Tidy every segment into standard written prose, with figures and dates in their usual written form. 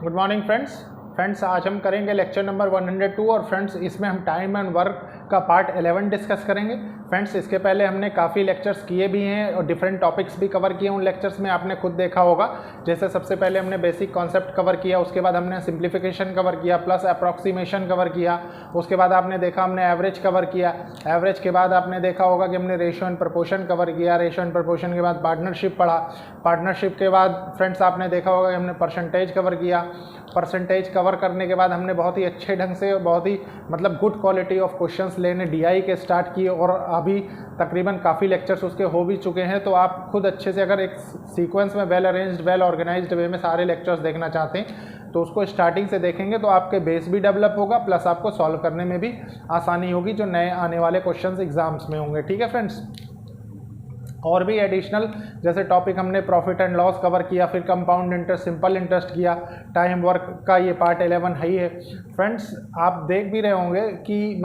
Good morning friends आज हम करेंगे लेक्चर नंबर 102 और फ्रेंड्स इसमें हम टाइम एंड वर्क का पार्ट 11 डिस्कस करेंगे। फ्रेंड्स इसके पहले हमने काफ़ी लेक्चर्स किए भी हैं और डिफरेंट टॉपिक्स भी कवर किए। उन लेक्चर्स में आपने खुद देखा होगा, जैसे सबसे पहले हमने बेसिक कॉन्सेप्ट कवर किया, उसके बाद हमने सिंप्लीफिकेशन कवर किया, प्लस अप्रॉक्सीमेशन कवर किया, उसके बाद आपने देखा हमने एवरेज कवर किया, एवरेज के बाद आपने देखा होगा कि हमने रेशियो एंड प्रपोर्शन कवर किया, रेशियो एंड प्रपोर्शन के बाद पार्टनरशिप पढ़ा, पार्टनरशिप के बाद फ्रेंड्स आपने देखा होगा कि हमने परसेंटेज कवर किया, परसेंटेज कवर करने के बाद हमने बहुत ही अच्छे ढंग से बहुत ही गुड क्वालिटी ऑफ क्वेश्चंस लेने डीआई के स्टार्ट किए और अभी तकरीबन काफ़ी लेक्चर्स उसके हो भी चुके हैं। तो आप खुद अच्छे से अगर एक सीक्वेंस में वेल अरेंज्ड वेल ऑर्गेनाइज्ड वे में सारे लेक्चर्स देखना चाहते हैं तो उसको स्टार्टिंग से देखेंगे तो आपके बेस भी डेवलप होगा, प्लस आपको सॉल्व करने में भी आसानी होगी जो नए आने वाले क्वेश्चंस एग्जाम्स में होंगे। ठीक है फ्रेंड्स, और भी एडिशनल जैसे टॉपिक हमने प्रॉफिट एंड लॉस कवर किया, फिर कंपाउंड इंटरेस्ट, सिंपल इंटरेस्ट किया, टाइम वर्क का ये पार्ट 11 है ही है। फ्रेंड्स आप देख भी रहे होंगे कि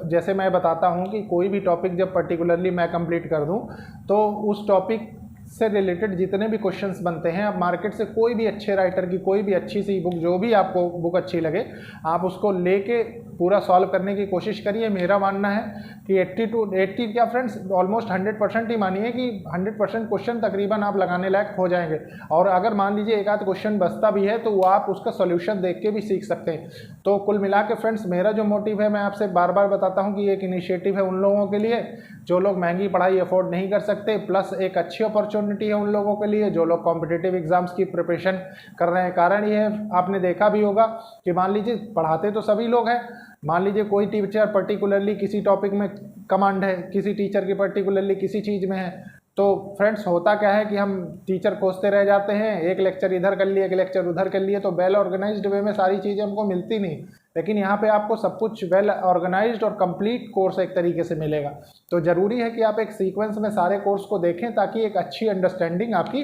जैसे मैं बताता हूँ कि कोई भी टॉपिक जब पर्टिकुलरली मैं कंप्लीट कर दूँ तो उस टॉपिक से रिलेटेड जितने भी क्वेश्चंस बनते हैं, आप मार्केट से कोई भी अच्छे राइटर की कोई भी अच्छी सी बुक, जो भी आपको बुक अच्छी लगे, आप उसको लेके पूरा सॉल्व करने की कोशिश करिए। मेरा मानना है कि 80 क्या फ्रेंड्स ऑलमोस्ट 100% ही मानिए कि 100% क्वेश्चन तकरीबन आप लगाने लायक हो जाएंगे। और अगर मान लीजिए एक आध क्वेश्चन बचता भी है तो वो आप उसका सोल्यूशन देख के भी सीख सकते हैं। तो कुल मिला के फ्रेंड्स मेरा जो मोटिव है, मैं आपसे बार बार बताता हूँ कि एक इनिशिएटिव है उन लोगों के लिए जो लोग महंगी पढ़ाई अफोर्ड नहीं कर सकते, प्लस एक अच्छी अपॉर्चुनिटी है उन लोगों के लिए जो लोग कॉम्पिटिटिव एग्जाम्स की प्रिपरेशन कर रहे हैं। कारण ये है, आपने देखा भी होगा कि मान लीजिए पढ़ाते तो सभी लोग हैं, मान लीजिए कोई टीचर पर्टिकुलरली किसी टॉपिक में कमांड है, किसी टीचर की पर्टिकुलरली किसी चीज़ में है, तो फ्रेंड्स होता क्या है कि हम टीचर खोजते रह जाते हैं, एक लेक्चर इधर कर लिए, एक लेक्चर उधर कर लिए, तो वेल ऑर्गेनाइज्ड वे में सारी चीज़ें हमको मिलती नहीं। लेकिन यहाँ पे आपको सब कुछ वेल ऑर्गेनाइज्ड और कंप्लीट कोर्स एक तरीके से मिलेगा। तो ज़रूरी है कि आप एक सीक्वेंस में सारे कोर्स को देखें ताकि एक अच्छी अंडरस्टैंडिंग आपकी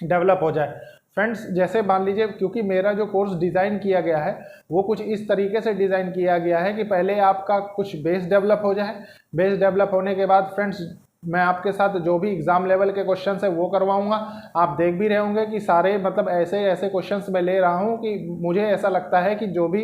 डेवलप हो जाए। फ्रेंड्स जैसे मान लीजिए, क्योंकि मेरा जो कोर्स डिज़ाइन किया गया है वो कुछ इस तरीके से डिज़ाइन किया गया है कि पहले आपका कुछ बेस डेवलप हो जाए, बेस डेवलप होने के बाद फ्रेंड्स मैं आपके साथ जो भी एग्ज़ाम लेवल के क्वेश्चंस है वो करवाऊंगा। आप देख भी रहे होंगे कि सारे ऐसे ऐसे क्वेश्चंस मैं ले रहा हूँ कि मुझे ऐसा लगता है कि जो भी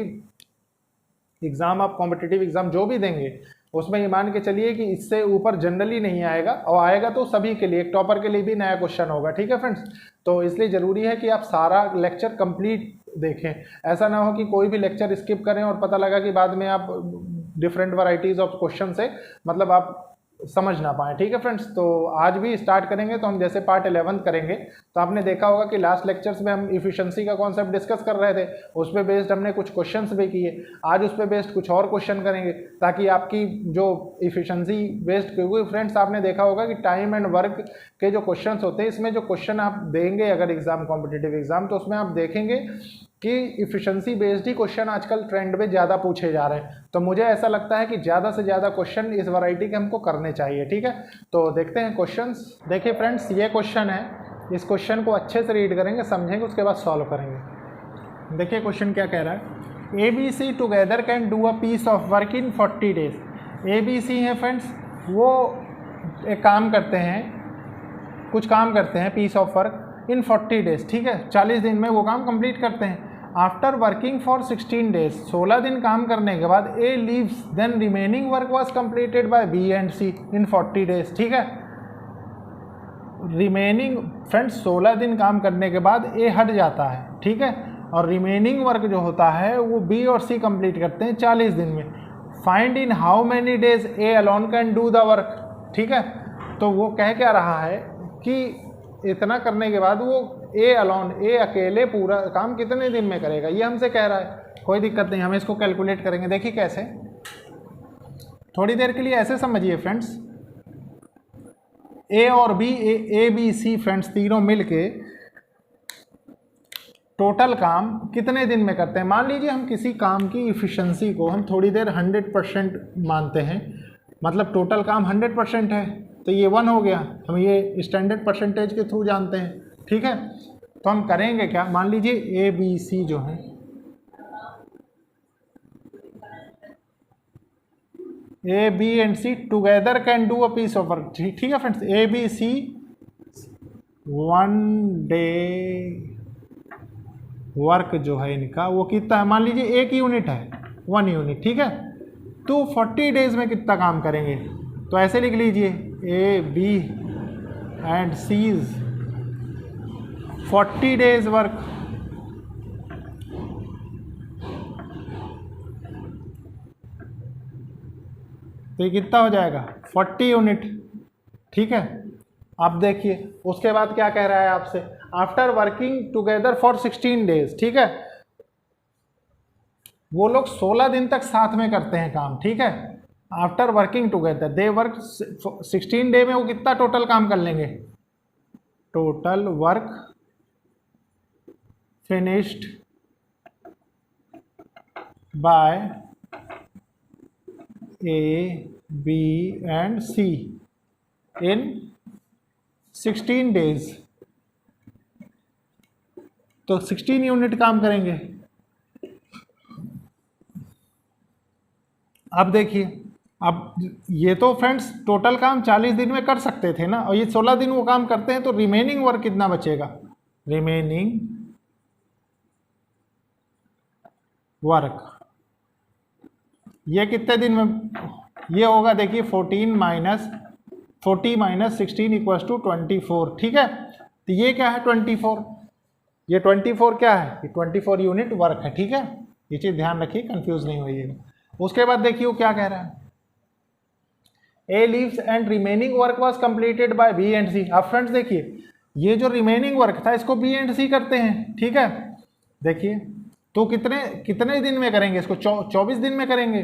एग्ज़ाम आप कॉम्पिटिटिव एग्ज़ाम जो भी देंगे उसमें ये मान के चलिए कि इससे ऊपर जनरली नहीं आएगा, और आएगा तो सभी के लिए, एक टॉपर के लिए भी नया क्वेश्चन होगा। ठीक है फ्रेंड्स, तो इसलिए ज़रूरी है कि आप सारा लेक्चर कंप्लीट देखें। ऐसा ना हो कि कोई भी लेक्चर स्किप करें और पता लगा कि बाद में आप डिफरेंट वैरायटीज़ ऑफ क्वेश्चन से आप समझ ना पाएँ। ठीक है फ्रेंड्स, तो आज भी स्टार्ट करेंगे तो हम जैसे पार्ट 11 करेंगे। तो आपने देखा होगा कि लास्ट लेक्चर्स में हम इफिशिएंसी का कॉन्सेप्ट डिस्कस कर रहे थे, उस पर बेस्ड हमने कुछ क्वेश्चंस भी किए। आज उस पर बेस्ड कुछ और क्वेश्चन करेंगे ताकि आपकी जो इफिशिएंसी बेस्ड, क्योंकि फ्रेंड्स आपने देखा होगा कि टाइम एंड वर्क के जो क्वेश्चन होते हैं, इसमें जो क्वेश्चन आप देंगे अगर एग्जाम कॉम्पिटिटिव एग्जाम, तो उसमें आप देखेंगे कि इफिशिएंसी बेस्ड ही क्वेश्चन आजकल ट्रेंड में ज़्यादा पूछे जा रहे हैं। तो मुझे ऐसा लगता है कि ज़्यादा से ज़्यादा क्वेश्चन इस वैरायटी के हमको करने चाहिए। ठीक है, तो देखते हैं क्वेश्चंस। देखिए फ्रेंड्स ये क्वेश्चन है, इस क्वेश्चन को अच्छे से रीड करेंगे, समझेंगे, उसके बाद सॉल्व करेंगे। देखिए क्वेश्चन क्या कह रहा है, ABC together can do a piece of work in 40 days. ABC है फ्रेंड्स, वो एक काम करते हैं, कुछ काम करते हैं piece of work in 40 days. ठीक है, 40 दिन में वो काम कंप्लीट करते हैं। आफ्टर वर्किंग फॉर 16 डेज, 16 दिन काम करने के बाद A leaves, then remaining work was completed by B and C in 40 days. ठीक है, रिमेनिंग फ्रेंड्स 16 दिन काम करने के बाद A हट जाता है। ठीक है, और रिमेनिंग वर्क जो होता है वो B और C कंप्लीट करते हैं 40 दिन में। Find in how many days A alone can do the work. ठीक है, तो वो कह क्या रहा है कि इतना करने के बाद वो ए अकेले पूरा काम कितने दिन में करेगा, ये हमसे कह रहा है। कोई दिक्कत नहीं, हम इसको कैलकुलेट करेंगे। देखिए कैसे, थोड़ी देर के लिए ऐसे समझिए फ्रेंड्स, ए और B, A B C friends तीनों मिलके टोटल काम कितने दिन में करते हैं। मान लीजिए हम किसी काम की इफिशिएंसी को हम थोड़ी देर 100% मानते हैं, टोटल काम 100% है, तो ये 1 हो गया। हम ये स्टैंडर्ड परसेंटेज के थ्रू जानते हैं। ठीक है, तो हम करेंगे क्या, मान लीजिए ABC जो है, A, B and C together can do a piece of work. ठीक है फ्रेंड्स, ABC 1 day वर्क जो है इनका वो कितना है, मान लीजिए 1 यूनिट है, 1 यूनिट, ठीक है। तो 40 डेज में कितना काम करेंगे, तो ऐसे लिख लीजिए A B and C's 40 days work. तो ये कितना हो जाएगा 40 यूनिट, ठीक है। अब देखिए उसके बाद क्या कह रहा है आपसे, after working together for 16 days, ठीक है। वो लोग 16 दिन तक साथ में करते हैं काम, ठीक है। After working together they work 16 day में वो कितना टोटल काम कर लेंगे, total work finished by A B and C in 16 days. तो 16 यूनिट काम करेंगे। अब देखिए, अब ये तो फ्रेंड्स टोटल काम 40 दिन में कर सकते थे ना, और ये 16 दिन वो काम करते हैं, तो रिमेनिंग वर्क कितना बचेगा, रिमेनिंग वर्क ये कितने दिन में, ये होगा देखिए 40 माइनस 16 इक्वल्स टू 24, ठीक है। तो ये क्या है 24, ये 24 क्या है, ये 24 यूनिट वर्क है, ठीक है। ये चीज़ ध्यान रखिए, कंफ्यूज नहीं होइएगा। उसके बाद देखिए वो क्या कह रहा है, A leaves and remaining work was completed by B and C. अब फ्रेंड्स देखिए ये जो रिमेनिंग वर्क था इसको बी एंड सी करते हैं, ठीक है। देखिए तो कितने दिन में करेंगे इसको, 24 दिन में करेंगे।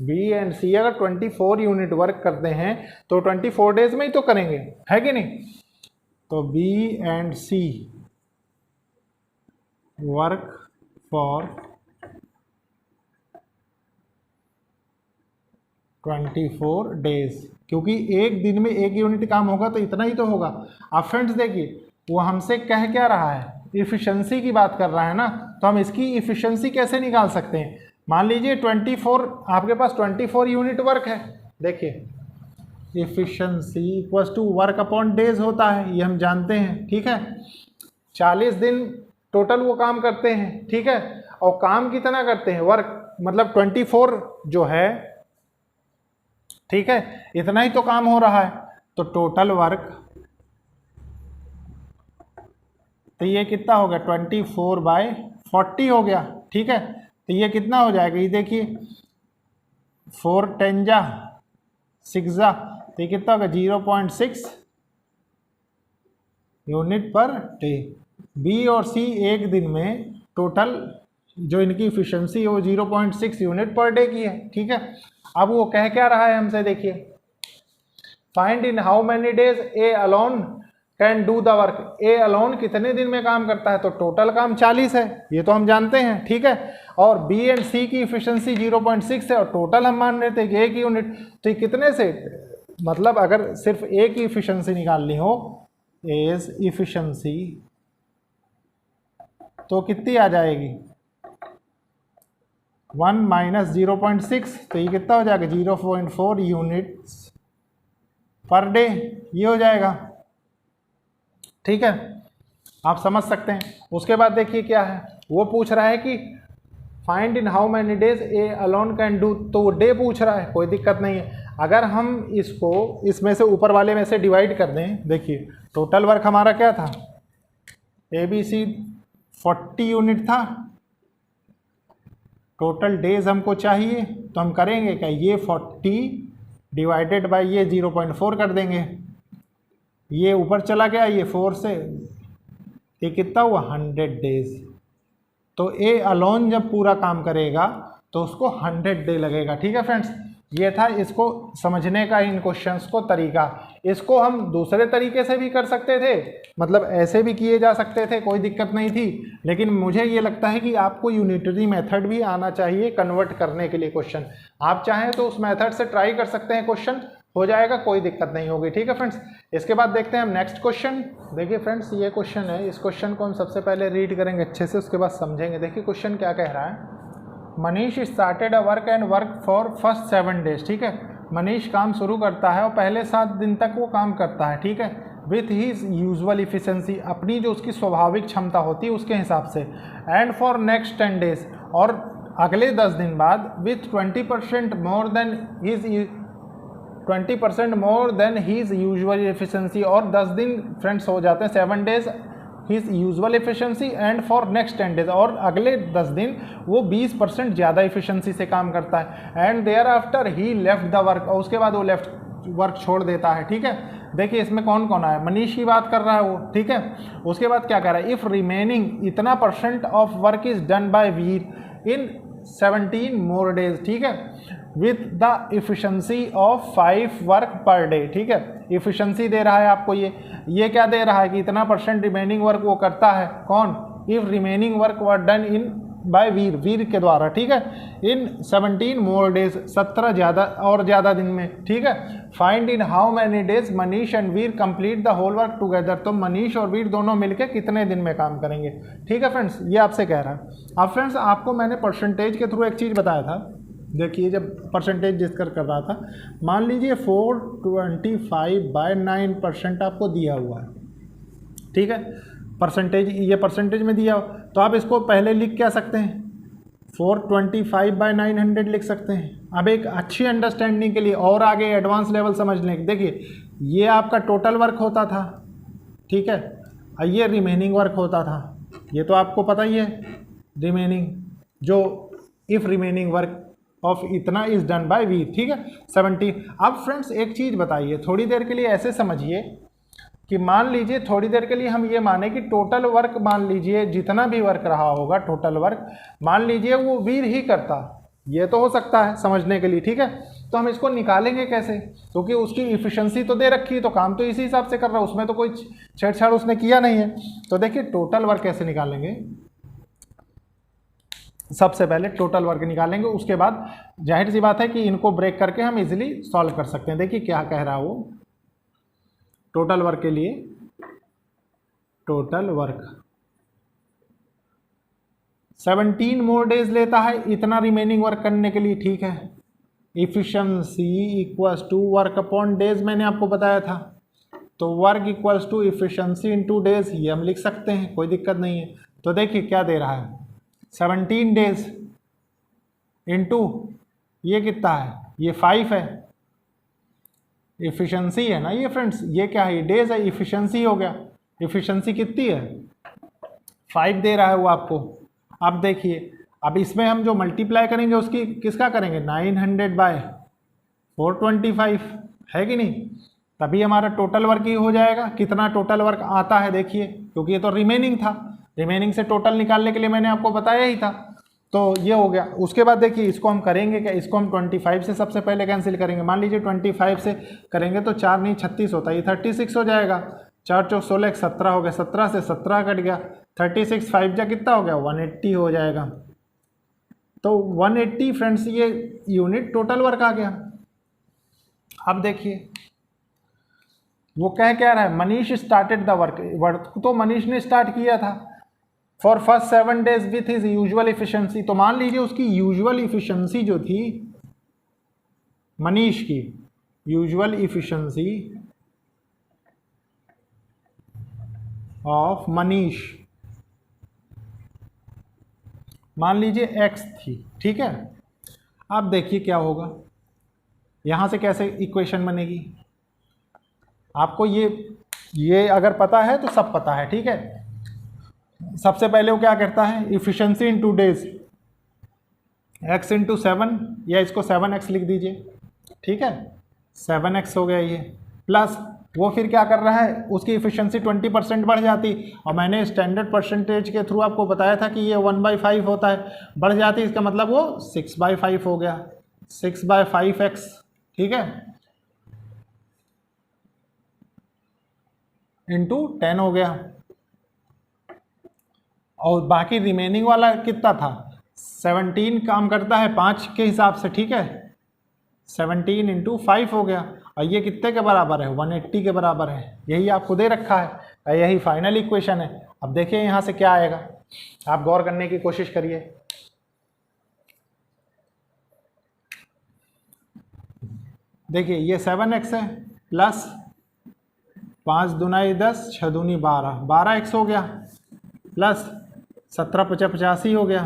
बी एंड सी अगर 24 यूनिट वर्क करते हैं तो 24 डेज में ही तो करेंगे, है कि नहीं। तो B and C work for 24 days, क्योंकि एक दिन में 1 यूनिट काम होगा तो इतना ही तो होगा। अब फ्रेंड्स देखिए वो हमसे कह क्या रहा है, इफिशिएंसी की बात कर रहा है ना, तो हम इसकी इफिशिएंसी कैसे निकाल सकते हैं। मान लीजिए 24, आपके पास 24 यूनिट वर्क है। देखिए efficiency equals to work upon days होता है, ये हम जानते हैं, ठीक है। 40 दिन टोटल वो काम करते हैं, ठीक है। और काम कितना करते हैं, वर्क मतलब 24 जो है, ठीक है, इतना ही तो काम हो रहा है। तो टोटल वर्क, तो ये कितना हो गया 24/40 हो गया, ठीक है। तो ये कितना हो जाएगा, ये देखिए 4 10 जा 6 जा, तो ये कितना होगा 0.6 यूनिट पर डे। बी और सी एक दिन में टोटल जो इनकी इफिशिएंसी है वो 0.6 यूनिट पर डे की है, ठीक है। अब वो कह क्या रहा है हमसे, देखिए find in how many days A alone can do the work. A alone कितने दिन में काम करता है, तो टोटल काम 40 है, ये तो हम जानते हैं, ठीक है। और बी एंड सी की इफिशिएंसी 0.6 है और टोटल हम मान रहे थे कि 1 यूनिट। तो ये कितने से, मतलब अगर सिर्फ एक ही इफिशिएंसी निकालनी हो, एज इफिशिएंसी, तो कितनी आ जाएगी 1 माइनस 0.6, तो ये कितना हो जाएगा 0.4 यूनिट्स पर डे, ये हो जाएगा, ठीक है। आप समझ सकते हैं। उसके बाद देखिए क्या है, वो पूछ रहा है कि find in how many days A alone can do, तो वो डे पूछ रहा है, कोई दिक्कत नहीं है। अगर हम इसको इसमें से ऊपर वाले में से डिवाइड कर दें, देखिए टोटल वर्क हमारा क्या था, ए बी सी 40 यूनिट था, टोटल डेज हमको चाहिए, तो हम करेंगे क्या, ये 40 डिवाइडेड बाय ये 0.4 कर देंगे, ये ऊपर चला गया, ये 4 से, ये कितना हुआ 100 डेज। तो ए अलोन जब पूरा काम करेगा तो उसको 100 डे लगेगा, ठीक है फ्रेंड्स। ये था इसको समझने का इन क्वेश्चंस को तरीका। इसको हम दूसरे तरीके से भी कर सकते थे, मतलब ऐसे भी किए जा सकते थे, कोई दिक्कत नहीं थी। लेकिन मुझे ये लगता है कि आपको यूनिटरी मेथड भी आना चाहिए कन्वर्ट करने के लिए क्वेश्चन। आप चाहें तो उस मेथड से ट्राई कर सकते हैं, क्वेश्चन हो जाएगा, कोई दिक्कत नहीं होगी, ठीक है फ्रेंड्स। इसके बाद देखते हैं हम नेक्स्ट क्वेश्चन। देखिए फ्रेंड्स ये क्वेश्चन है, इस क्वेश्चन को हम सबसे पहले रीड करेंगे अच्छे से, उसके बाद समझेंगे। देखिए क्वेश्चन क्या कह रहा है, Manish started a work and work for first 7 days, ठीक है। मनीष काम शुरू करता है और पहले 7 दिन तक वो काम करता है, ठीक है। विथ हीज यूजुअल इफिशेंसी, अपनी जो उसकी स्वाभाविक क्षमता होती है उसके हिसाब से, एंड फॉर नेक्स्ट 10 डेज, और अगले 10 दिन बाद with 20% more than his 20% more than his usual efficiency, और 10 दिन फ्रेंड्स हो जाते हैं 7 days his usual efficiency, and for next 10 days, और अगले 10 दिन वो 20% ज़्यादा एफिशिएंसी से काम करता है, and thereafter he left the work, और उसके बाद वो लेफ्ट वर्क छोड़ देता है। ठीक है, देखिए इसमें कौन कौन आया, मनीष की बात कर रहा है वो। ठीक है, उसके बाद क्या कह रहा है, इफ़ रिमेनिंग इतना % of work is done by Veer in 17 more days, ठीक है, with the efficiency of 5 work per day. ठीक है, इफिशेंसी दे रहा है आपको, ये क्या दे रहा है कि इतना % रिमेनिंग वर्क वो करता है, कौन, if remaining work were done in by Veer, Veer के द्वारा। ठीक है, इन 17 मोर डेज, 17 ज़्यादा दिन में। ठीक है, find in how many days Manish and Veer complete the whole work together, तो मनीष और वीर दोनों मिलकर कितने दिन में काम करेंगे। ठीक है फ्रेंड्स, ये आपसे कह रहा है। अब फ्रेंड्स आपको मैंने परसेंटेज के थ्रू एक चीज़ बताया था, देखिए जब परसेंटेज डिस्कस कर रहा था, मान लीजिए 425/9% आपको दिया हुआ है। ठीक है, परसेंटेज, ये परसेंटेज में दिया हो तो आप इसको पहले लिख क्या सकते हैं, 425/900 लिख सकते हैं। अब एक अच्छी अंडरस्टैंडिंग के लिए और आगे एडवांस लेवल समझने, देखिए ये आपका टोटल वर्क होता था। ठीक है, और ये रिमेनिंग वर्क होता था, ये तो आपको पता ही है, रिमेनिंग जो इफ़ रिमेनिंग वर्क ऑफ इतना इज डन बाय वी। ठीक है, 17। अब फ्रेंड्स एक चीज़ बताइए, थोड़ी देर के लिए ऐसे समझिए कि मान लीजिए थोड़ी देर के लिए हम ये माने कि टोटल वर्क, मान लीजिए जितना भी वर्क रहा होगा टोटल वर्क, मान लीजिए वो वीर ही करता, ये तो हो सकता है समझने के लिए। ठीक है, तो हम इसको निकालेंगे कैसे, क्योंकि उसकी इफिशिएंसी तो दे रखी है, तो काम तो इसी हिसाब से कर रहा है, उसमें तो कोई छेड़छाड़ उसने किया नहीं है। तो देखिए टोटल वर्क कैसे निकालेंगे, सबसे पहले टोटल वर्क निकालेंगे, उसके बाद जाहिर सी बात है कि इनको ब्रेक करके हम इजीली सॉल्व कर सकते हैं। देखिए क्या कह रहा है वो, टोटल वर्क के लिए, टोटल वर्क 17 मोर डेज लेता है इतना रिमेनिंग वर्क करने के लिए। ठीक है, efficiency equals to work upon days, मैंने आपको बताया था, तो work equals to efficiency into days, ये हम लिख सकते हैं, कोई दिक्कत नहीं है। तो देखिए क्या दे रहा है, 17 डेज इंटू ये कितना है, ये 5 है, इफिशिएंसी है ना ये फ्रेंड्स, ये क्या है, ये डेज है, इफिशिएंसी हो गया। इफिशिएंसी कितनी है, 5 दे रहा है वो आपको। अब देखिए, अब इसमें हम जो मल्टीप्लाई करेंगे उसकी किसका करेंगे, 900/425 है कि नहीं, तभी हमारा टोटल वर्क ही हो जाएगा। कितना टोटल वर्क आता है देखिए, क्योंकि ये तो रिमेनिंग था, रिमेनिंग से टोटल निकालने के लिए मैंने आपको बताया ही था, तो ये हो गया। उसके बाद देखिए इसको हम करेंगे क्या, इसको हम 25 से सबसे पहले कैंसिल करेंगे। मान लीजिए 25 से करेंगे तो 4 नहीं 36 होता है, ये 36 हो जाएगा, 4 चौक 16 17 हो गया, 17 से 17 कट गया, 36 5 जा कितना हो गया, 180 हो जाएगा। तो 180 फ्रेंड्स ये यूनिट टोटल वर्क आ गया। अब देखिए वो कह क्या रहा है, मनीष स्टार्टेड द वर्क तो मनीष ने स्टार्ट किया था for first 7 days with his usual efficiency. तो मान लीजिए उसकी यूजुअल इफिशिएंसी जो थी मनीष की, यूजुअल इफिशिएंसी ऑफ मनीष मान लीजिए x थी। ठीक है, अब देखिए क्या होगा, यहां से कैसे इक्वेशन बनेगी, आपको ये अगर पता है तो सब पता है। ठीक है, सबसे पहले वो क्या करता है, efficiency into days, x into 7, या इसको 7x लिख दीजिए। ठीक है, 7x हो गया ये, प्लस वो फिर क्या कर रहा है, उसकी इफिशिएंसी 20% बढ़ जाती, और मैंने स्टैंडर्ड परसेंटेज के थ्रू आपको बताया था कि ये 1/5 होता है, बढ़ जाती, इसका मतलब वो 6/5 हो गया, 6/5x। ठीक है, इंटू 10 हो गया, और बाकी रिमेनिंग वाला कितना था, 17 काम करता है 5 के हिसाब से। ठीक है, 17 इंटू 5 हो गया, और ये कितने के बराबर है, 180 के बराबर है, यही आपको दे रखा है, और यही फाइनल इक्वेशन है। अब देखिए यहाँ से क्या आएगा, आप गौर करने की कोशिश करिए। देखिए ये 7x है प्लस 5 दूनाई 10, 6 दूनी 12, 12x हो गया, प्लस 17 × 50 85 हो गया,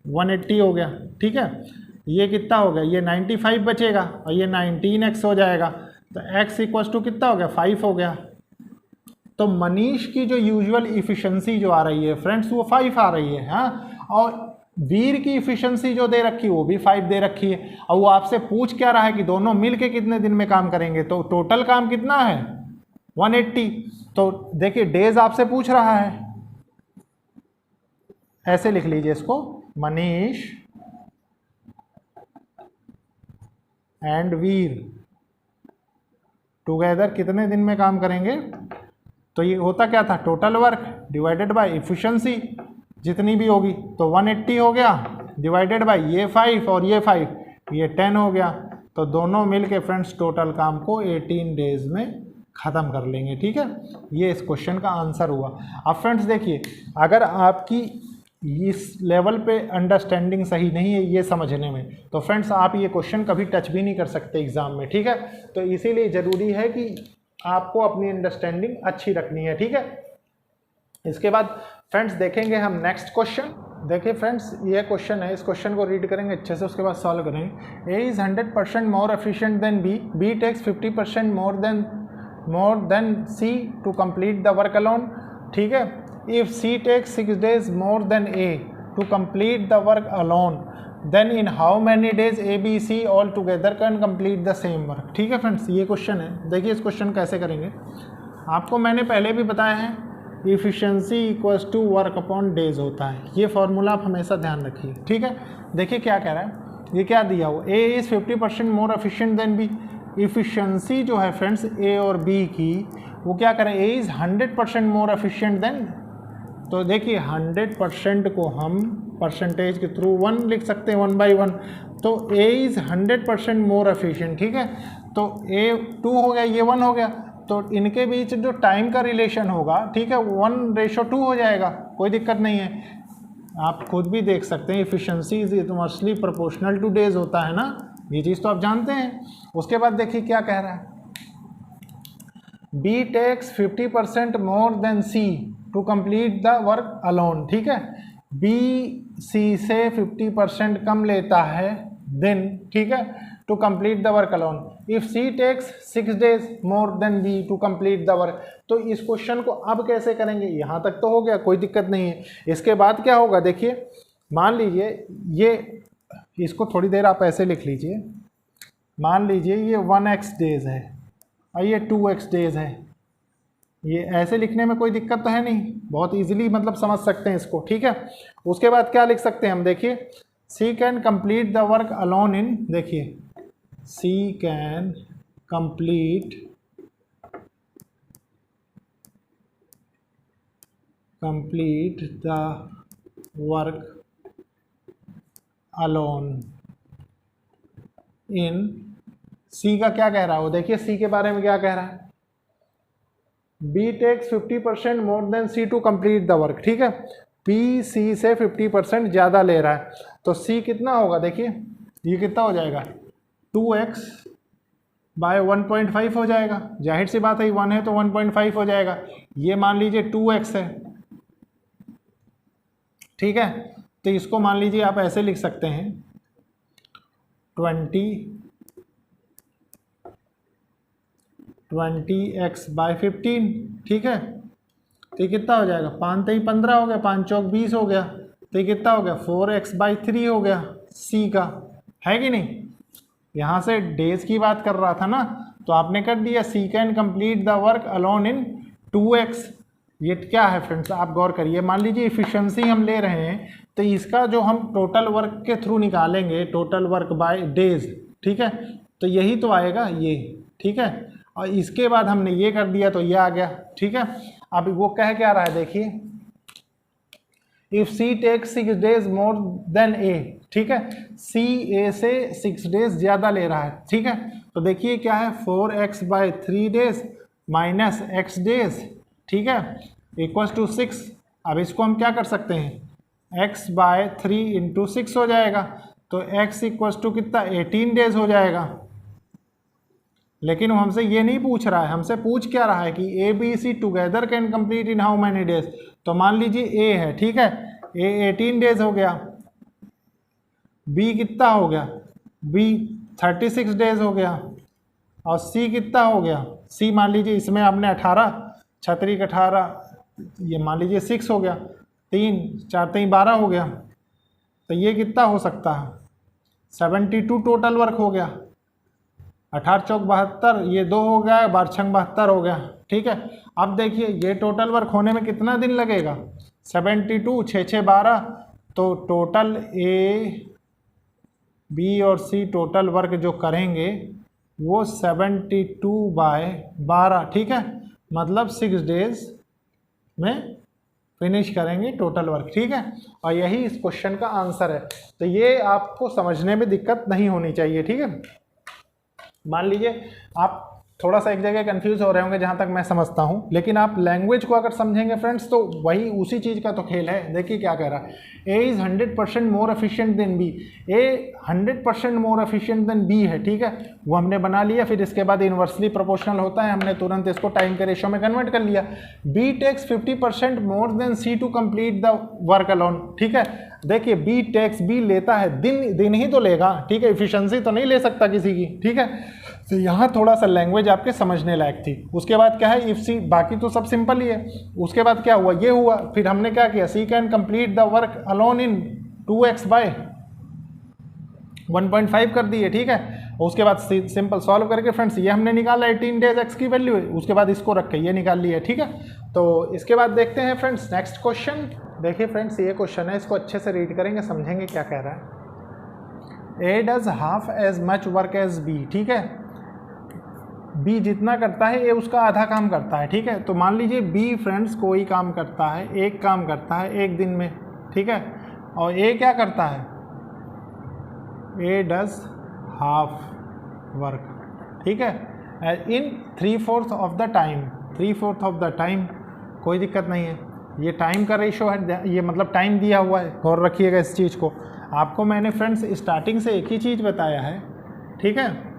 180 हो गया। ठीक है, ये कितना हो गया, ये 95 बचेगा और ये 19x हो जाएगा। तो x इक्वल्स टू कितना हो गया, 5 हो गया। तो मनीष की जो यूजुअल इफिशिएंसी जो आ रही है फ्रेंड्स वो 5 आ रही है। हाँ, और वीर की इफिशिएंसी जो दे रखी है वो भी 5 दे रखी है। और वो आपसे पूछ क्या रहा है कि दोनों मिलके कितने दिन में काम करेंगे, तो टोटल काम कितना है 180। तो देखिए डेज आपसे पूछ रहा है, ऐसे लिख लीजिए इसको, मनीष एंड वीर टुगेदर कितने दिन में काम करेंगे। तो ये होता क्या था, total work divided by efficiency जितनी भी होगी, तो 180 हो गया डिवाइडेड बाय ये 5 और ये 5, ये 10 हो गया। तो दोनों मिलके फ्रेंड्स टोटल काम को 18 डेज में ख़त्म कर लेंगे। ठीक है, ये इस क्वेश्चन का आंसर हुआ। अब फ्रेंड्स देखिए, अगर आपकी इस लेवल पे अंडरस्टैंडिंग सही नहीं है ये समझने में, तो फ्रेंड्स आप ये क्वेश्चन कभी टच भी नहीं कर सकते एग्ज़ाम में। ठीक है, तो इसीलिए ज़रूरी है कि आपको अपनी अंडरस्टैंडिंग अच्छी रखनी है। ठीक है, इसके बाद फ्रेंड्स देखेंगे हम नेक्स्ट क्वेश्चन। देखिए फ्रेंड्स, ये क्वेश्चन है, इस क्वेश्चन को रीड करेंगे अच्छे से, उसके बाद सॉल्व करेंगे। A is 100% more efficient than B, B takes 50% more than C to complete the work alone. ठीक है, if C takes 6 days more than A to complete the work alone, then in how many days A, B, C all together can complete the same work। ठीक है friends, ये question है। देखिए इस question कैसे करेंगे, आपको मैंने पहले भी बताया है, efficiency equals to work upon days होता है। ये फॉर्मूला आप हमेशा ध्यान रखिए। ठीक है, देखिए क्या कह रहा है, ये क्या दिया हो, A is 50% more efficient then B। Efficiency जो है फ्रेंड्स A और B की, वो क्या करें, A is 100% more efficient then. तो देखिए 100% को हम परसेंटेज के थ्रू 1 लिख सकते हैं, 1/1। तो A इज़ 100% मोर एफिशिएंट। ठीक है, तो A 2 हो गया, ये 1 हो गया, तो इनके बीच जो टाइम का रिलेशन होगा, ठीक है, 1:2 हो जाएगा, कोई दिक्कत नहीं है। आप खुद भी देख सकते हैं, efficiency is inversely proportional two days होता है ना, ये चीज़ तो आप जानते हैं। उसके बाद देखिए क्या कह रहा है, B takes 50% more than C to complete the work alone. ठीक है, B C से 50% कम लेता है देन, ठीक है, to complete the work alone. If C takes 6 days more than B to complete the work. तो इस क्वेश्चन को अब कैसे करेंगे, यहाँ तक तो हो गया, कोई दिक्कत नहीं है। इसके बाद क्या होगा, देखिए मान लीजिए ये, इसको थोड़ी देर आप ऐसे लिख लीजिए, मान लीजिए ये 1x डेज है और ये 2x डेज है। ये ऐसे लिखने में कोई दिक्कत तो है नहीं, बहुत इजीली मतलब समझ सकते हैं इसको। ठीक है, उसके बाद क्या लिख सकते हैं हम, देखिए C can complete the work alone इन, देखिए C can complete the work alone in. C का क्या कह रहा है वो, देखिए C के बारे में क्या कह रहा है, B takes 50% more than C to complete the work. ठीक है, B C से 50% ज़्यादा ले रहा है, तो C कितना होगा, देखिए ये कितना हो जाएगा, 2x बाय 1.5 हो जाएगा। जाहिर सी बात है 1 है तो 1.5 हो जाएगा। ये मान लीजिए 2x है। ठीक है, तो इसको मान लीजिए आप ऐसे लिख सकते हैं, 20x बाय 15। ठीक है, तो ये कितना हो जाएगा, 5 3 15 हो गया, 5 चौक 20 हो गया, तो ये कितना हो गया, 4x बाय 3 हो गया C का, है कि नहीं। यहाँ से डेज की बात कर रहा था ना, तो आपने कर दिया C can complete the work alone in 2x। ये क्या है फ्रेंड्स, आप गौर करिए, मान लीजिए इफिशिएंसी हम ले रहे हैं, तो इसका जो हम टोटल वर्क के थ्रू निकालेंगे, टोटल वर्क बाय डेज, ठीक है, तो यही तो आएगा ये। ठीक है, और इसके बाद हमने ये कर दिया तो ये आ गया। ठीक है, अब वो कह क्या रहा है, देखिए if C takes 6 days more than A। ठीक है, C A से 6 days ज़्यादा ले रहा है। ठीक है, तो देखिए क्या है, 4x by 3 days minus x days, ठीक है, इक्वल्स टू 6। अब इसको हम क्या कर सकते हैं, x बाय 3 इंटू 6 हो जाएगा, तो x इक्वल्स टू कितना, 18 डेज हो जाएगा। लेकिन वो हमसे ये नहीं पूछ रहा है, हमसे पूछ क्या रहा है कि A B C together can complete in how many days. तो मान लीजिए ए है, ठीक है, ए 18 डेज हो गया, बी कितना हो गया, बी 36 डेज हो गया, और सी कितना हो गया, सी मान लीजिए इसमें आपने 18, 6 18, ये मान लीजिए 6 हो गया, 3 4 3 12 हो गया, तो ये कितना हो सकता है 72 टोटल वर्क हो गया, 18 चौक 72, ये 2 हो गया, 12 छंग 72 हो गया, ठीक है। अब देखिए ये टोटल वर्क होने में कितना दिन लगेगा, 72 6 6 12, तो टोटल ए बी और सी टोटल वर्क जो करेंगे वो 72/12, ठीक है, मतलब 6 डेज में फिनिश करेंगे टोटल वर्क, ठीक है। और यही इस क्वेश्चन का आंसर है। तो ये आपको समझने में दिक्कत नहीं होनी चाहिए, ठीक है। मान लीजिए आप थोड़ा सा एक जगह कंफ्यूज हो रहे होंगे जहाँ तक मैं समझता हूँ, लेकिन आप लैंग्वेज को अगर समझेंगे फ्रेंड्स तो वही उसी चीज़ का तो खेल है। देखिए क्या कह रहा है, A is 100% more efficient than B, A 100% more efficient than B है, ठीक है, वो हमने बना लिया। फिर इसके बाद इन्वर्सली प्रोपोर्शनल होता है, हमने तुरंत इसको टाइम के रेशो में कन्वर्ट कर लिया। B takes 50% more than C to complete the work alone, ठीक है। देखिए बी लेता है, दिन ही तो लेगा, ठीक है, इफिशिएंसी तो नहीं ले सकता किसी की, ठीक है। तो यहाँ थोड़ा सा लैंग्वेज आपके समझने लायक थी। उसके बाद क्या है, इफ सी, बाकी तो सब सिंपल ही है। उसके बाद क्या हुआ, ये हुआ, फिर हमने क्या किया, C can complete the work alone in 2x/1.5 कर दिए, ठीक है। उसके बाद सिंपल सॉल्व करके फ्रेंड्स ये हमने निकाला 18 डेज एक्स की वैल्यू है, उसके बाद इसको रख के ये निकाल लिया, ठीक है। तो इसके बाद देखते हैं फ्रेंड्स नेक्स्ट क्वेश्चन। देखिए फ्रेंड्स ये क्वेश्चन है, इसको अच्छे से रीड करेंगे, समझेंगे क्या कह रहा है। A does half as much work as B, ठीक है, बी जितना करता है ए उसका आधा काम करता है, ठीक है। तो मान लीजिए बी फ्रेंड्स कोई काम करता है, एक काम करता है एक दिन में, ठीक है, और ए क्या करता है, ए डज हाफ वर्क, ठीक है, इन 3/4 of the time, 3/4 of the time, कोई दिक्कत नहीं है। ये टाइम का रेशो है, ये मतलब टाइम दिया हुआ है, गौर रखिएगा इस चीज़ को। आपको मैंने फ्रेंड्स स्टार्टिंग से एक ही चीज़ बताया है, ठीक है,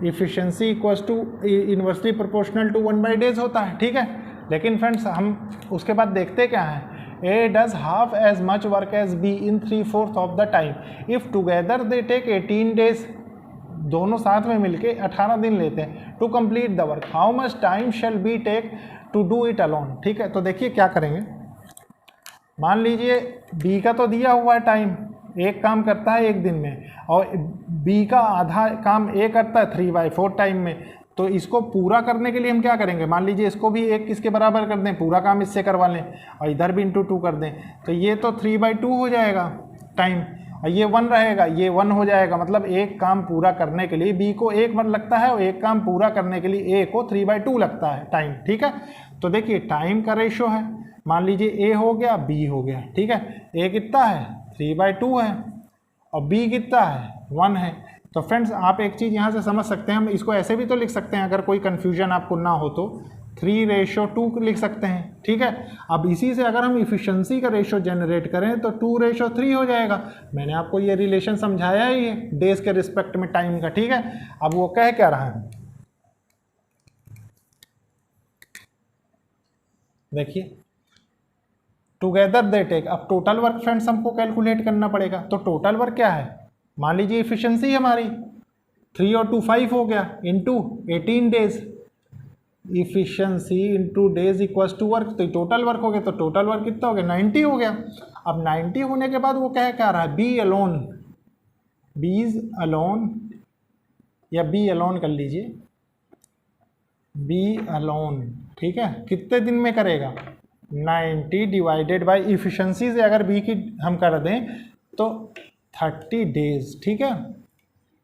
efficiency equals to inversely proportional to 1/days होता है, ठीक है। लेकिन फ्रेंड्स हम उसके बाद देखते क्या है, A does half as much work as B in 3/4 of the time if together they take 18 days, दोनों साथ में मिलके 18 दिन लेते हैं to complete the work, how much time shall be take to do it alone, ठीक है। तो देखिए क्या करेंगे, मान लीजिए बी का तो दिया हुआ है टाइम, एक काम करता है एक दिन में, और बी का आधा काम ए करता है 3/4 टाइम में। तो इसको पूरा करने के लिए हम क्या करेंगे, मान लीजिए इसको भी एक किसके बराबर कर दें, पूरा काम इससे करवा लें, और इधर भी × 2 कर दें, तो ये तो 3/2 हो जाएगा टाइम, और ये 1 रहेगा, ये 1 हो जाएगा। मतलब एक काम पूरा करने के लिए बी को 1 मिनट लगता है, और एक काम पूरा करने के लिए ए को 3/2 लगता है टाइम, ठीक है। तो देखिए टाइम का रेशो है, मान लीजिए ए हो गया बी हो गया, ठीक है। ए कितना है 3/2 है, और बी कितना है 1 है। तो फ्रेंड्स आप एक चीज़ यहाँ से समझ सकते हैं, हम इसको ऐसे भी तो लिख सकते हैं, अगर कोई कन्फ्यूजन आपको ना हो तो 3/2 लिख सकते हैं, ठीक है। अब इसी से अगर हम इफिशिएंसी का रेशो जनरेट करें तो 2/3 हो जाएगा। मैंने आपको ये रिलेशन समझाया ही है डेज के रिस्पेक्ट में टाइम का, ठीक है। अब वो कह क्या रहा है, देखिए टुगेदर दे टेक, अब टोटल वर्क फ्रेंड्स हमको कैलकुलेट करना पड़ेगा। तो टोटल वर्क क्या है, मान लीजिए इफिशिएंसी हमारी 3 और 2 5 हो गया, into 18 days, efficiency into days equals to work, तो टोटल वर्क हो गया। तो टोटल वर्क कितना हो गया 90 हो गया। अब 90 होने के बाद वो क्या रहा है, बी अलोन, बीज अलोन, या बी अलोन कर लीजिए, बी अलोन, ठीक है, कितने दिन में करेगा 90 डिवाइडेड बाय इफिशिएंसी से अगर बी की हम कर दें तो 30 डेज, ठीक है।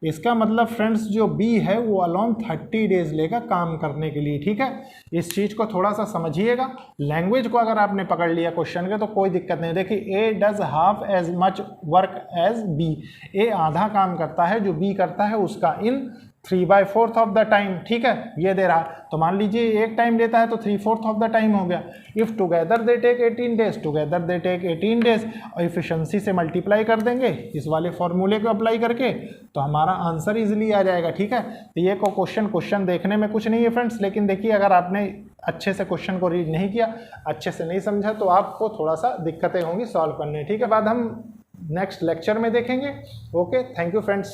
इसका मतलब फ्रेंड्स जो बी है वो अलोन 30 डेज लेगा काम करने के लिए, ठीक है। इस चीज़ को थोड़ा सा समझिएगा, लैंग्वेज को अगर आपने पकड़ लिया क्वेश्चन के तो कोई दिक्कत नहीं। देखिए A does half as much work as B, A आधा काम करता है जो बी करता है उसका, इन 3/4 ऑफ द टाइम, ठीक है, ये दे रहा। तो मान लीजिए एक टाइम लेता है तो 3/4 ऑफ द टाइम हो गया। If together they take 18 days, together they take 18 days, और इफिशिएंसी से मल्टीप्लाई कर देंगे इस वाले फॉर्मूले को अप्लाई करके, तो हमारा आंसर इजीली आ जाएगा, ठीक है। तो ये क्वेश्चन देखने में कुछ नहीं है फ्रेंड्स, लेकिन देखिए अगर आपने अच्छे से क्वेश्चन को रीड नहीं किया, अच्छे से नहीं समझा, तो आपको थोड़ा सा दिक्कतें होंगी सॉल्व करने, ठीक है। बाद हम नेक्स्ट लेक्चर में देखेंगे। Okay, thank you friends.